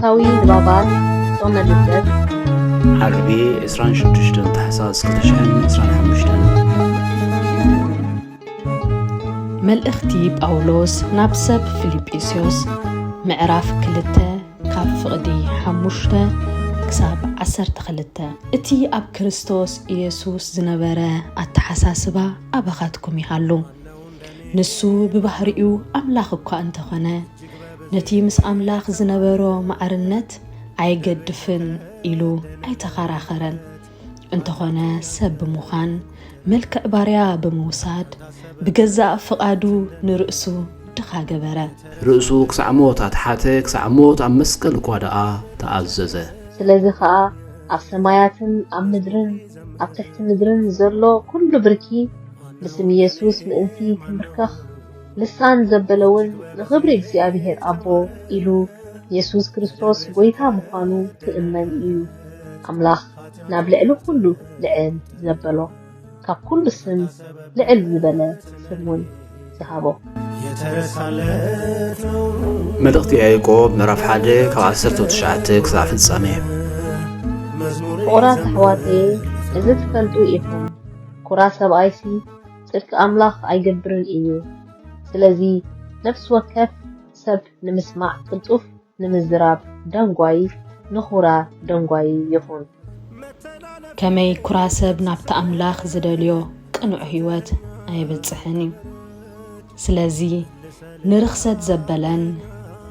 ዕለታዊ ንባባት ጾመ ልደት ዓርቢ 26 ታሕሳስ 2025 መልእኽቲ ጳውሎስ ናብ ሰብ ፊልጵስዩስ ምዕራፍ 2 ካብ ፍቕዲ 5 ክሳብ 12 እቲ ኣብ ክርስቶስ ኢየሱስ ዝነበረ ኣተሓሳስባ ኣባኻትኩም ይሃሉ ንሱ ብባህሪኡ ኣምላኽ እኳ እንተኾነ ነቲ ምስ ኣምላኽ ዝነበሮ ማዕርነት ኣይገድፍን ኢሉ ኣይተኸራኸረን እንተኾነ ሰብ ብምዃን መልክዕ ባርያ ብምውሳድ ብገዛእ ፍቓዱ ንርእሱ ድኻ ገበረ ርእሱ ክሳዕ ሞት ኣትሓተ ክሳዕ ሞት ኣብ መስቀል እኳ ደኣ ተኣዘዘ ስለዚ ከዓ ኣብ ሰማያትን ኣብ ምድርን ኣብ ትሕቲ ምድርን ዘሎ ኩሉ ብርኪ ብስም ኢየሱስ ምእንቲ ትምርከኽ ልሳን ዘበለውን ንኽብሪ እግዚአብሔር ኣቦ ኢሉ ኢየሱስ ክርስቶስ ጎይታ ምዃኑ ትእመን እዩ ኣምላኽ ናብ ልዕሊ ኩሉ ልዕል ዘበሎ ካብ ኩሉ ስም ልዕል ዝበለ ስሙን ዝሃቦ መልእኽቲ ያዕቆብ ምዕራፍ 1 ካብ 19 ክሳብ ፍጻሜ ፍቑራት ኣሕዋተየ እዚ ትፈልጡ ኢኹም ኩራ ሰብኣይሲ ጽድቂ ኣምላኽ ኣይገብርን እዩ ስለዚ ነፍስ ወከፍ ሰብ ንምስማዕ ቅልጡፍ ንምዝራብ ደንጓይ ንኹራ ደንጓይ ይኹን ከመይ ኩራ ሰብ ናብቲ ኣምላኽ ዝደልዮ ቅኑዕ ህይወት ኣይበጽሕን እዩ ስለዚ ንርኽሰት ዘበለን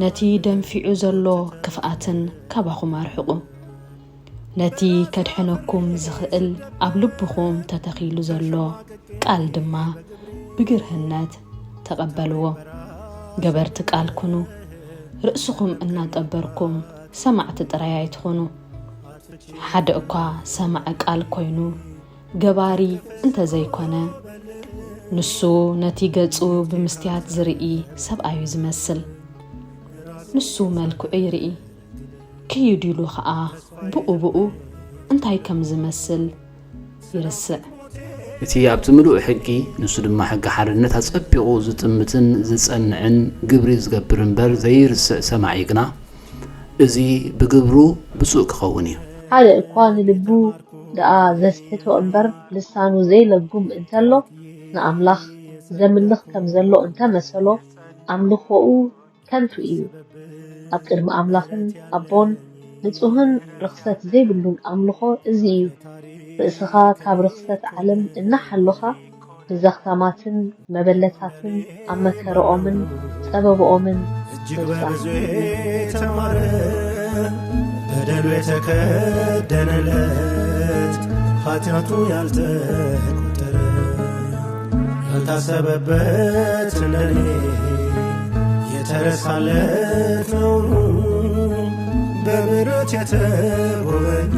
ነቲ ደንፊዑ ዘሎ ክፍኣትን ካባኹም ኣርሕቑ ነቲ ከድሕነኩም ዝኽእል ኣብ ልብኹም ተተኺሉ ዘሎ ቃል ድማ ብግርህነት ተቐበልዎ ገበርቲ ቃል ኩኑ ርእስኹም እናጠበርኩም ሰማዕቲ ጥራይ ኣይትኾኑ ሓደ እኳ ሰማዕ ቃል ኮይኑ ገባሪ እንተዘይኮነ ንሱ ነቲ ገጹ ብምስትያት ዝርኢ ሰብኣዩ ዝመስል ንሱ መልክዑ ይርኢ ክይድሉ ከዓ ብኡ እንታይ ከም ዝመስል ይርስዕ እቲ ኣብቲ ምሉእ ሕጊ ንሱ ድማ ሕጊ ሓርነት ኣጸቢቑ ዝጥምትን ዝጸንዕን ግብሪ ዝገብር እምበር ዘይርስዕ ሰማዒ ግና እዚ ብግብሩ ብፁእ ክኸውን እዩ ሓደ እኳ ንልቡ ደኣ ዘስሕቶ እምበር ልሳኑ ዘይለጉም እንተሎ ንኣምላኽ ዘምልኽ ከም ዘሎ እንተመሰሎ ኣምልኾኡ ከንቱ እዩ ኣብ ቅድሚ ኣምላኽን ኣቦን ንጹህን ርኽሰት ዘይብሉን ኣምልኾ እዚ እዩ ርእስኻ ካብ ርኽሰት ዓለም እናሓለኻ ንዘኽታማትን መበለታትን ኣብ መከረኦምን ፀበብኦምን በደሉ የተከደነለት ኃጢአቱ ያልተቆጠረ ያልታሰበበት ለኔ የተረሳለት ነው በምሕረት የተጎበኘ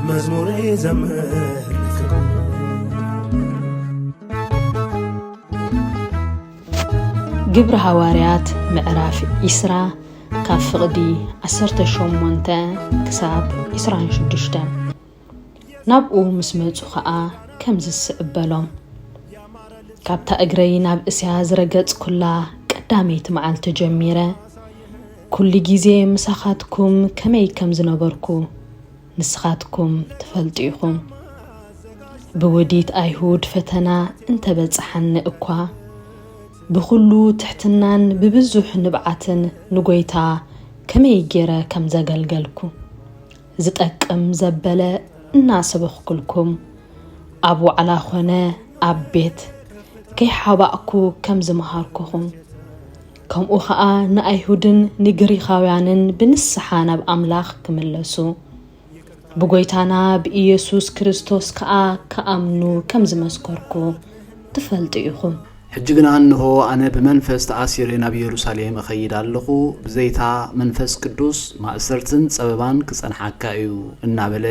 መዝሙሬ ዘመርልከው ግብረ ሐዋርያት ምዕራፍ 20 ካብ ፍቕዲ 18 ክሳብ 26 ናብኡ ምስ መጹ ከዓ ከም ዝስዕበሎም ካብታ እግረይ ናብ እስያ ዝረገጽ ኩላ ቀዳመይቲ መዓልቲ ጀሚረ ኩሉ ግዜ ምሳኻትኩም ከመይ ከም ዝነበርኩ ንስኻትኩም ትፈልጡ ኢኹም ብውዲት ኣይሁድ ፈተና እንተበጽሐኒ እኳ ብኹሉ ትሕትናን ብብዙሕ ንብዓትን ንጎይታ ከመይ ገይረ ከም ዘገልገልኩ ዝጠቅም ዘበለ እናሰበኽኩልኩም ኣብ ዋዕላ ኾነ ኣብ ቤት ከይሓባእኩ ከም ዝመሃርኩኹም ከምኡ ከዓ ንኣይሁድን ንግሪኻውያንን ብንስሓ ናብ ኣምላኽ ክምለሱ ብጎይታና ብኢየሱስ ክርስቶስ ከዓ ከኣምኑ ከም ዝመስከርኩ ትፈልጡ ኢኹም ሕጂ ግና እንሆ ኣነ ብመንፈስ ተኣሲረ ናብ ኢየሩሳሌም እኸይድ ኣለኹ ብዘይታ መንፈስ ቅዱስ ማእሰርትን ፀበባን ክጸንሓካ እዩ እናበለ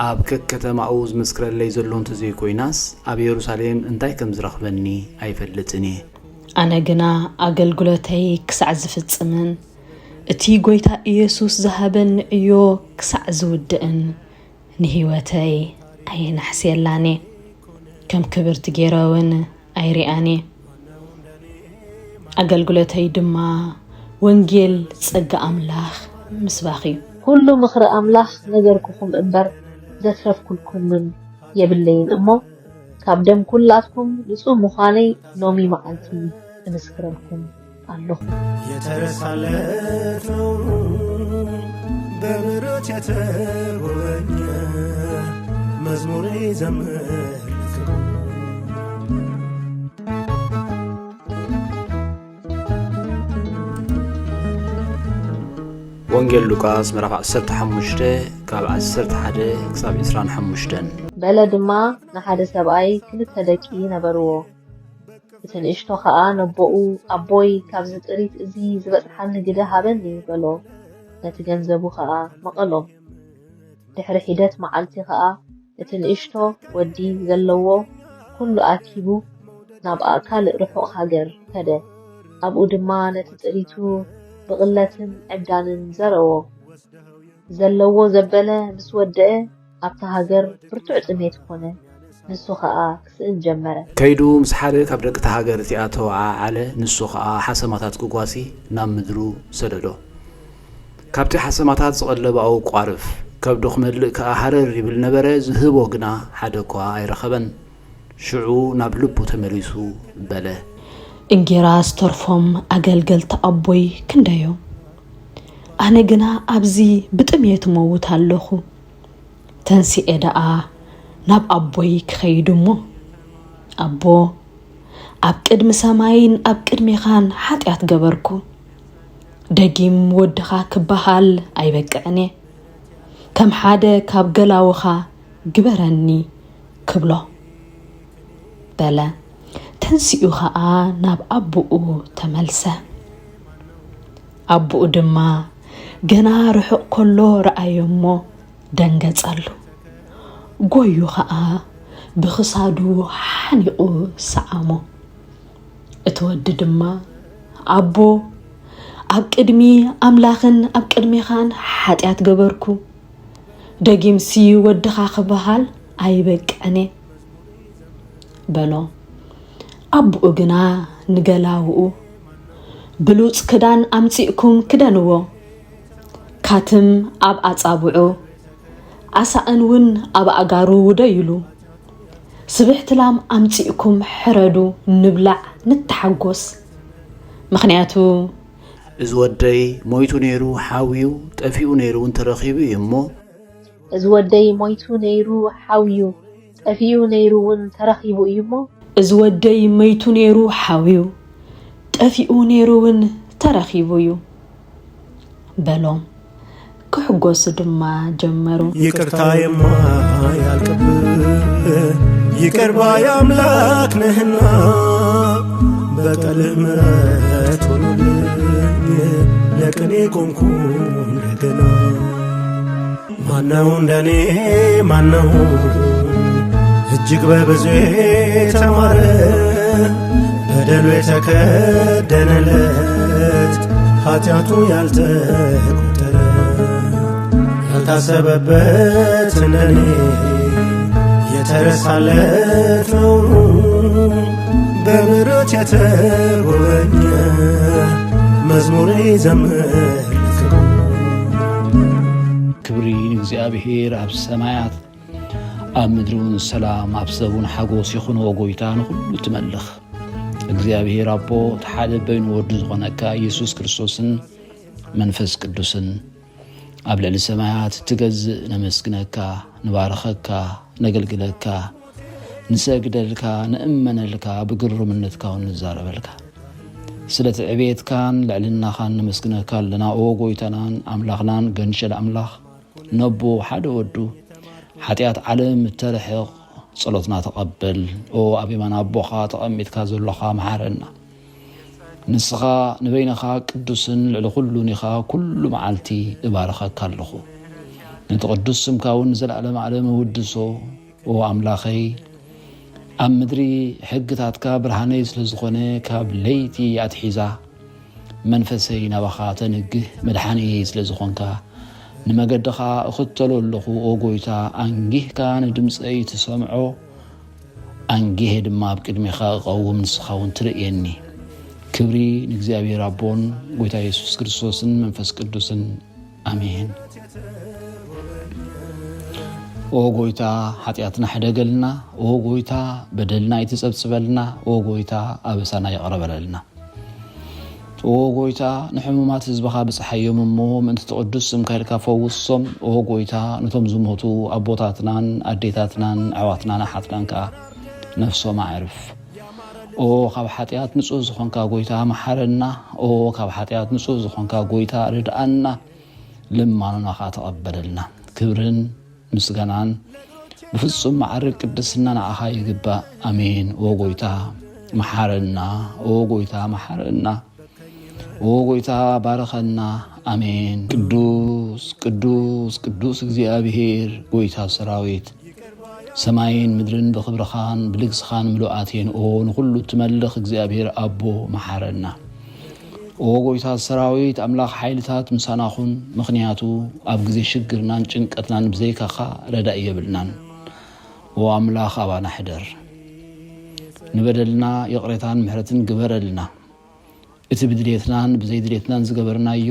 ኣብ ከተማኡ ዝመስክረለይ ዘሎ እንተዘይኮይናስ ኣብ ኢየሩሳሌም እንታይ ከም ዝረኽበኒ ኣይፈልጥን እየ ኣነ ግና ኣገልግሎተይ ክሳዕ ዝፍጽምን እቲ ጎይታ ኢየሱስ ዝሃበኒ ዕዮ ክሳዕ ዝውድእን ንህይወተይ ኣይናሕስየላኒ ከም ክብርቲ ገይረውን ኣይሪኣኒ ኣገልግሎተይ ድማ ወንጌል ጸጋ አምላኽ ምስባኺ ኩሉ ምኽሪ አምላኽ ነገርኩኹም እምበር ዘትረፍኩልኩምን የብለይን እሞ ካብ ደም ኩላትኩም ንጹህ ምዃነይ ሎሚ መዓልቲ እምስክረልኩም ኣለኹ የተረሳለት ነው በምሕረት የተጎበኘ መዝሙሬ ዘምር ወንጌል ሉቃስ ምዕራፍ 15 ካብ 11 ክሳብ 25 በለ ድማ ንሓደ ሰብኣይ ክልተ ደቂ ነበርዎ እቲ ንእሽቶ ከዓ ነቦኡ ኣቦይ ካብዚ ጥሪት እዚ ዝበፅሓኒ ግደ ሃበኒ በሎ ነቲ ገንዘቡ ከዓ መቐሎም ድሕሪ ሒደት መዓልቲ ከዓ እቲ ንእሽቶ ወዲ ዘለዎ ኩሉ ኣኪቡ ናብ ካልእ ርሑቕ ሃገር ከደ ኣብኡ ድማ ነቲ ጥሪቱ ብቕለትን ዕብዳንን ዘረዎ ዘለዎ ዘበለ ምስ ወድአ ኣብታ ሃገር ብርቱዕ ጥሜት ኮነ ንሱ ከዓ ክስእን ጀመረ ከይዱ ምስ ሓደ ካብ ደቂ ሃገር እቲኣ ተወዓዓለ ንሱ ከዓ ሓሰማታት ክጓሲ ናብ ምድሩ ሰደዶ ካብቲ ሓሰማታት ዝቐለበው ቋርፍ ከብዱ ክመልእ ከዓ ሃረር ይብል ነበረ ዝህቦ ግና ሓደ እኳ ኣይረኸበን ሽዑ ናብ ልቡ ተመሊሱ በለ እንጌራ ዝተርፎም ኣገልገልቲ ኣቦይ ክንደዮ ኣነ ግና ኣብዚ ብጥሜት መውት ኣለኹ ተንሲኤ ደኣ ናብ ኣቦይ ክኸይዱ እሞ ኣቦ ኣብ ቅድሚ ሰማይን ኣብ ቅድሚኻን ሓጢኣት ገበርኩ ደጊም ወድኻ ክበሃል ኣይበቅዕኔ ከም ሓደ ካብ ገላውኻ ግበረኒ ክብሎ በለ ተንሲኡ ከዓ ናብ ኣቦኡ ተመልሰ ኣቦኡ ድማ ገና ርሑቕ ኮሎ ረኣዮሞ ደንገጸሉ ጎዩ ከዓ ብኽሳዱ ሓኒቑ ሰዓሞ እትወዲ ድማ ኣቦ ኣብ ቅድሚ ኣምላኽን ኣብ ቅድሚኻን ሓጢኣት ገበርኩ ደጊምሲ ወድኻ ክበሃል ኣይበቅዕኔ በሎ ኣቦኡ ግና ንገላውኡ ብሉጽ ክዳን ኣምጺእኩም ክደንዎ ካትም ኣብ ኣጻብዑ ኣሳእን ውን ኣብ ኣጋሩ ውደይሉ ስብሕትላም ኣምጺእኩም ሕረዱ ንብላዕ ንተሓጎስ ምኽንያቱ እዚ ወደይ ሞይቱ ነይሩ ሓዊዩ ጠፊኡ ነይሩ እንተረኺቡ እሞ እዚ ወደይ ሞይቱ ነይሩ ሓዊዩ ጠፊኡ ነይሩ ውን ተረኺቡ እሞ እዚ ወደይ ሞይቱ ነይሩ ሓዊዩ ጠፊኡ ነይሩ ውን ተረኺቡ እዩ በሎም ክሕጎስ ድማ ጀመሩ ይቅርታ የማያልቅብህ ይቅር ባይ አምላክ ነህና በቀልህ ምሕረት ሆኖልኝ ለቅኔ ቆምኩ እንደገና ማነው እንደኔ ማነው እጅግ በብዙ የተማረ በደሉ የተከደነለት ኃጢአቱ ያልተቆጠረ ያልታሰበበት እንደኔ የተረሳለት ነው በምሕረት የተጎበኘ መዝሙሬ ዘምር ክብሪ እግዚአብሔር ኣብ ሰማያት ኣብ ምድሩን ሰላም ኣብ ሰቡን ሓጎስ ይኹን ወጎይታ ንኹሉ ትመልኽ እግዚአብሔር ኣቦ ተሓደ በይኑ ወዱ ዝኾነካ ኢየሱስ ክርስቶስን መንፈስ ቅዱስን ኣብ ልዕሊ ሰማያት ትገዝእ ነመስግነካ ንባረኸካ ነገልግለካ ንሰግደልካ ንእመነልካ ብግሩምነትካ ንዛረበልካ ስለቲ ዕቤትካን ልዕልናኻን ነመስግነካ ኣለና ኦ ጎይታናን ኣምላኽናን ገንሸል ኣምላኽ ነቦ ሓደ ወዱ ሓጢአት ዓለም ተረሕቕ ጸሎትና ተቐበል ኦ ኣቢማን ኣቦኻ ተቐሚጥካ ዘለኻ መሓረና ንስኻ ንበይነኻ ቅዱስን ልዕሊ ኩሉን ኢኻ ኩሉ መዓልቲ እባረኸካ ኣለኹ ነቲ ቅዱስ ስምካ እውን ዘለዓለም ዓለም ውድሶ ኦ ኣምላኸይ ኣብ ምድሪ ሕግታትካ ብርሃነይ ስለ ዝኾነ ካብ ለይቲ ኣትሒዛ መንፈሰይ ናባኻ ተንግህ መድሓኒይ ስለ ዝኾንካ ንመገድኻ እኽተሎ ኣለኹ ኦ ጎይታ ኣንጊህካ ንድምፀይ ትሰምዖ ኣንጊሄ ድማ ኣብ ቅድሚኻ እቐውም ንስኻ እውን ትርእየኒ ክብሪ ንእግዚአብሔር አቦን ጎይታ ኢየሱስ ክርስቶስን መንፈስ ቅዱስን አሜን። ኦ ጎይታ ኃጢአትና ሕደገልና ኦ ጎይታ በደልና ይትጸብጽበልና ኦ ጎይታ አበሳና ይቅረበለልና ኦ ጎይታ ንሕሙማት ህዝብኻ ብፀሓዮም እሞ ምእንቲ ተቅዱስ ስምካይልካ ፈውሶም ኦ ጎይታ ነቶም ዝሞቱ ኣቦታትናን ኣዴታትናን ኣሕዋትናን ኣሓትናን ከዓ ነፍሶም ኣዕርፍ ኦ ካብ ሓጢአት ንጹህ ዝኾንካ ጎይታ መሓረና ኦ ካብ ሓጢአት ንጹህ ዝኾንካ ጎይታ ርድኣና ልማኖናኻ ተቐበለልና ክብርን ምስጋናን ብፍጹም ማዕርግ ቅድስና ንዓኻ ይግባእ አሜን። ኦ ጎይታ መሓረና ኦ ጎይታ መሓረና ኦ ጎይታ ባረኸና አሜን። ቅዱስ ቅዱስ ቅዱስ እግዚአብሔር ጎይታ ሰራዊት ሰማይን ምድርን በክብርኻን ብልግስኻን ምሉአቴን ኦ ንኩሉ ትመልኽ እግዚአብሔር አቦ መሓረና ኦ ጎይታ ሰራዊት አምላኽ ኃይልታት ምሳናኹን ምኽንያቱ ኣብ ግዜ ሽግርናን ጭንቀትናን ብዘይካኻ ረዳእ የብልናን ኦ አምላኽ አባና ሕደር ንበደልና የቕሬታን ምሕረትን ግበረልና እቲ ብድሌትናን ብዘይድሌትናን ዝገበርናዮ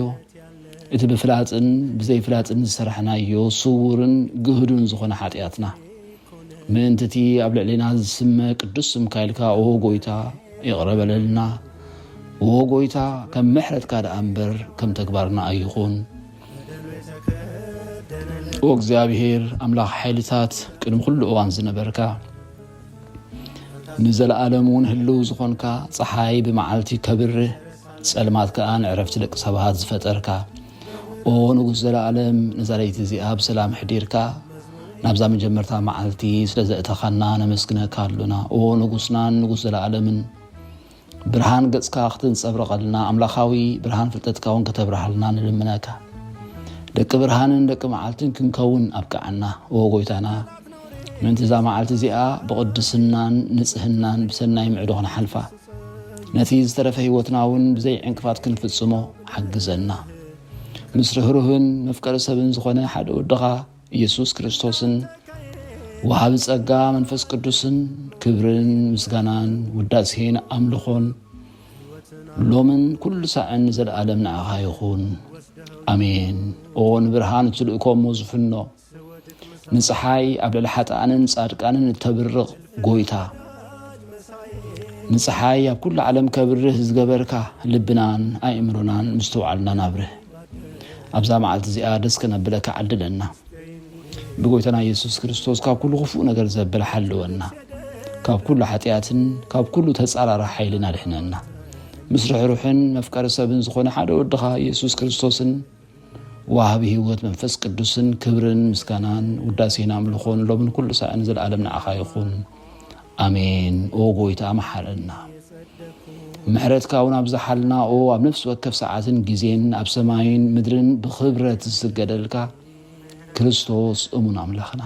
እቲ ብፍላጥን ብዘይፍላጥን ዝሰራሕናዮ ስውርን ግህዱን ዝኾነ ሓጢአትና ምእንትቲ ኣብ ልዕሊና ዝስመ ቅዱስ ስምካይልካ ኦ ጎይታ ይቕረበለልና ኦ ጎይታ ከም ምሕረትካ ደኣ እምበር ከም ተግባርና ኣይኹን ኦ እግዚአብሔር አምላኽ ኃይልታት ቅድሚ ኩሉ እዋን ዝነበርካ ንዘለዓለሙን ህልው ዝኾንካ ፀሓይ ብመዓልቲ ከብርህ ጸልማት ከዓ ንዕረፍቲ ደቂ ሰባት ዝፈጠርካ ኦ ንጉስ ዘለዓለም ነዛለይቲ እዚኣ ብሰላም ሕዲርካ ናብዛ መጀመርታ መዓልቲ ስለዘእተኻና ነመስግነካ ኣሉና ኦ ንጉስናን ንጉስ ዘለዓለምን ብርሃን ገጽካ ክትንጸብረቐልና ኣምላኻዊ ብርሃን ፍልጠትካ እውን ከተብርሃልና ንልምነካ ደቂ ብርሃንን ደቂ መዓልትን ክንከውን ኣብቅዓና ኦ ጎይታና ምእንቲ እዛ መዓልቲ እዚኣ ብቅድስናን ንጽህናን ብሰናይ ምዕዶ ክንሓልፋ ነቲ ዝተረፈ ህይወትና እውን ብዘይ ዕንቅፋት ክንፍጽሞ ሓግዘና ምስ ርህሩህን መፍቀሪ ሰብን ዝኾነ ሓደ ወድኻ ኢየሱስ ክርስቶስን ወሃቢ ጸጋ መንፈስ ቅዱስን ክብርን ምስጋናን ውዳሴን ኣምልኾን ሎምን ኩሉ ሳዕን ዘለዓለም ንዓኻ ይኹን አሜን። ኦ ንብርሃን እትልእኮሞ ዝፍኖ ንፀሓይ ኣብ ልዕሊ ሓጥኣንን ጻድቃንን እተብርቕ ጎይታ ንፀሓይ ኣብ ኩሉ ዓለም ከብርህ ዝገበርካ ልብናን ኣእምሮናን ምስተውዓልና ናብርህ ኣብዛ መዓልቲ እዚኣ ደስ ከነብለካ ዓድለና ብጎይታና ኢየሱስ ክርስቶስ ካብ ኩሉ ክፉእ ነገር ዘበል ሓልወና ካብ ኩሉ ሓጢአትን ካብ ኩሉ ተጻራራ ሓይልን ኣድሕነና ምስ ርሕሩሕን መፍቀሪ ሰብን ዝኾነ ሓደ ወድኻ ኢየሱስ ክርስቶስን ወሃቢ ህይወት መንፈስ ቅዱስን ክብርን ምስጋናን ውዳሴን ኣምልኾን ሎምን ኩሉ ሳዕን ዘለዓለም ንዓኻ ይኹን አሜን። ኦ ጎይታ መሓረና ምሕረትካ እውን ኣብዝሓልና ኦ ኣብ ነፍሲ ወከፍ ሰዓትን ግዜን ኣብ ሰማይን ምድርን ብኽብረት ዝስገደልካ ክርስቶስ እሙን ኣምላኽና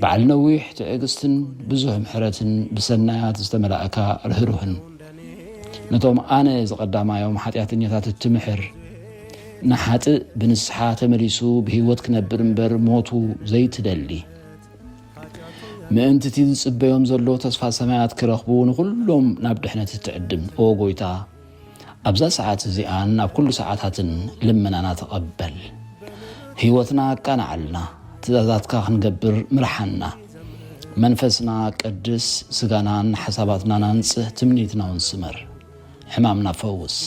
በዓል ነዊሕ ትዕግስትን ብዙሕ ምሕረትን ብሰናያት ዝተመላእካ ርህሩህን ነቶም ኣነ ዝቐዳማዮም ሓጢአተኛታት እትምሕር ንሓጥእ ብንስሓ ተመሊሱ ብህይወት ክነብር እምበር ሞቱ ዘይትደሊ ምእንትቲ ዝጽበዮም ዘሎ ተስፋ ሰማያት ክረኽቡ ንኩሎም ናብ ድሕነት እትዕድም ኦ ጎይታ ኣብዛ ሰዓት እዚኣን ኣብ ኩሉ ሰዓታትን ልመናና ተቐበል ህይወትና ኣቃናዓልና ትእዛዛትካ ክንገብር ምርሓና መንፈስና ቅድስ ስጋናን ሓሳባትና ናንጽህ ትምኒትና እውን ስመር ሕማምና ፈውስ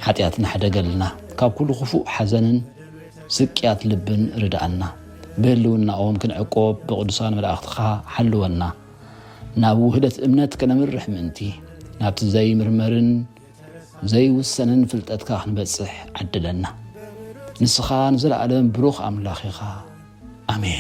ሓጢአትና ሕደገልና ካብ ኩሉ ክፉእ ሓዘንን ስቅያት ልብን ርድኣና ብህልውናኦም ክንዕቆብ ብቅዱሳን መላእኽትኻ ሓልወና ናብ ውህደት እምነት ከነምርሕ ምእንቲ ናብቲ ዘይምርመርን ዘይውሰንን ፍልጠትካ ክንበጽሕ ዓድለና ንስኻ ንዘለዓለም ብሩኽ ኣምላኽ ኢኻ አሜን።